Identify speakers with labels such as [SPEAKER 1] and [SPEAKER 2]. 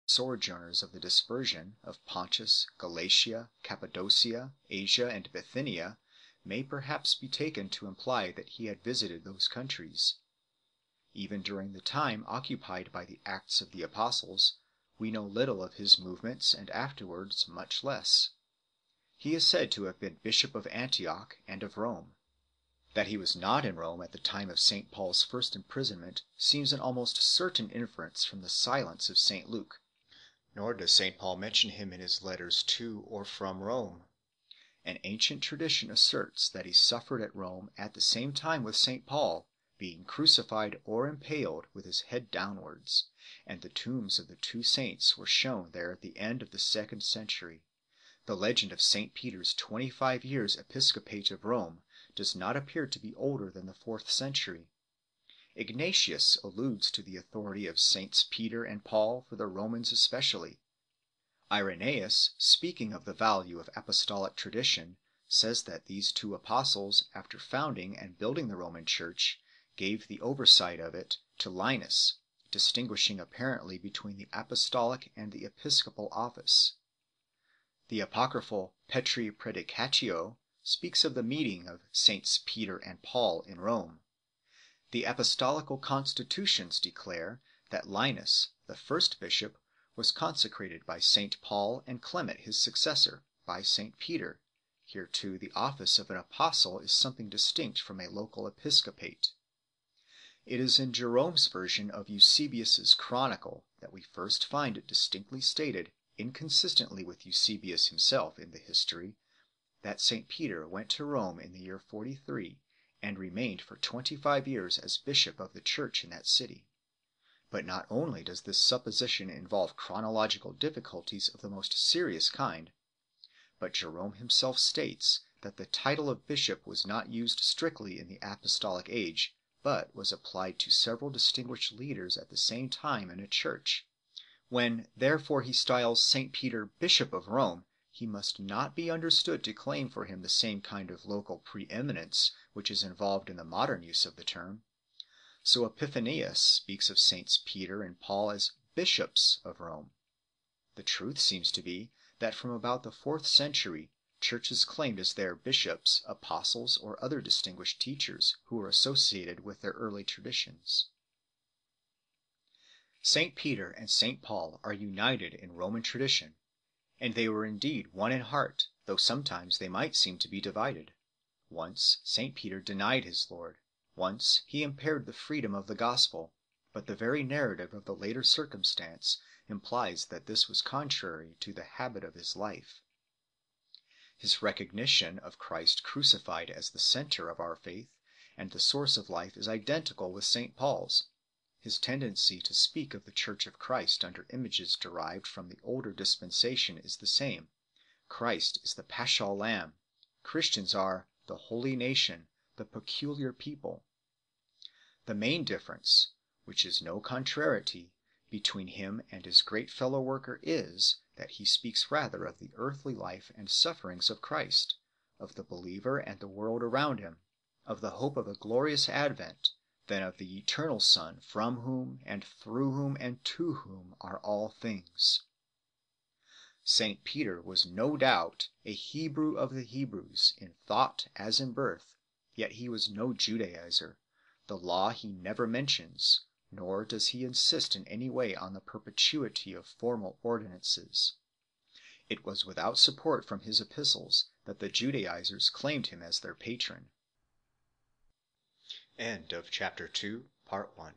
[SPEAKER 1] sojourners of the dispersion of Pontus, Galatia, Cappadocia, Asia, and Bithynia may perhaps be taken to imply that he had visited those countries. Even during the time occupied by the Acts of the Apostles, we know little of his movements, and afterwards much less. He is said to have been bishop of Antioch and of Rome. That he was not in Rome at the time of St. Paul's first imprisonment seems an almost certain inference from the silence of St. Luke. Nor does St. Paul mention him in his letters to or from Rome. An ancient tradition asserts that he suffered at Rome at the same time with St. Paul, being crucified or impaled with his head downwards, and the tombs of the two saints were shown there at the end of the second century. The legend of St. Peter's 25 years episcopate of Rome does not appear to be older than the 4th century. Ignatius alludes to the authority of Saints Peter and Paul for the Romans especially. Irenaeus, speaking of the value of apostolic tradition, says that these two apostles, after founding and building the Roman Church, gave the oversight of it to Linus, distinguishing apparently between the apostolic and the episcopal office. The apocryphal Petri Predicatio speaks of the meeting of Saints Peter and Paul in Rome. The apostolical constitutions declare that Linus, the first bishop, was consecrated by St. Paul, and Clement, his successor, by St. Peter. Here too the office of an apostle is something distinct from a local episcopate. It is in Jerome's version of Eusebius's Chronicle that we first find it distinctly stated, inconsistently with Eusebius himself in the history, that St. Peter went to Rome in the year 43, and remained for 25 years as bishop of the church in that city. But not only does this supposition involve chronological difficulties of the most serious kind, but Jerome himself states that the title of bishop was not used strictly in the apostolic age, but was applied to several distinguished leaders at the same time in a church. When therefore he styles St. Peter bishop of Rome, he must not be understood to claim for him the same kind of local preeminence which is involved in the modern use of the term. So Epiphanius speaks of Saints Peter and Paul as bishops of Rome. The truth seems to be that from about the 4th century, churches claimed as their bishops apostles or other distinguished teachers who were associated with their early traditions. St. Peter and St. Paul are united in Roman tradition, and they were indeed one in heart, though sometimes they might seem to be divided. Once St. Peter denied his Lord. Once he impaired the freedom of the gospel, but the very narrative of the later circumstance implies that this was contrary to the habit of his life. His recognition of Christ crucified as the center of our faith and the source of life is identical with St. Paul's. His tendency to speak of the Church of Christ under images derived from the older dispensation is the same. Christ is the Paschal Lamb. Christians are the holy nation, the peculiar people. The main difference, which is no contrariety, between him and his great fellow worker is, that he speaks rather of the earthly life and sufferings of Christ, of the believer and the world around him, of the hope of a glorious advent, than of the eternal Son, from whom, and through whom, and to whom are all things. St. Peter was no doubt a Hebrew of the Hebrews, in thought as in birth, yet he was no Judaizer. The law he never mentions, nor does he insist in any way on the perpetuity of formal ordinances. It was without support from his epistles that the Judaizers claimed him as their patron. End of chapter 2, part 1.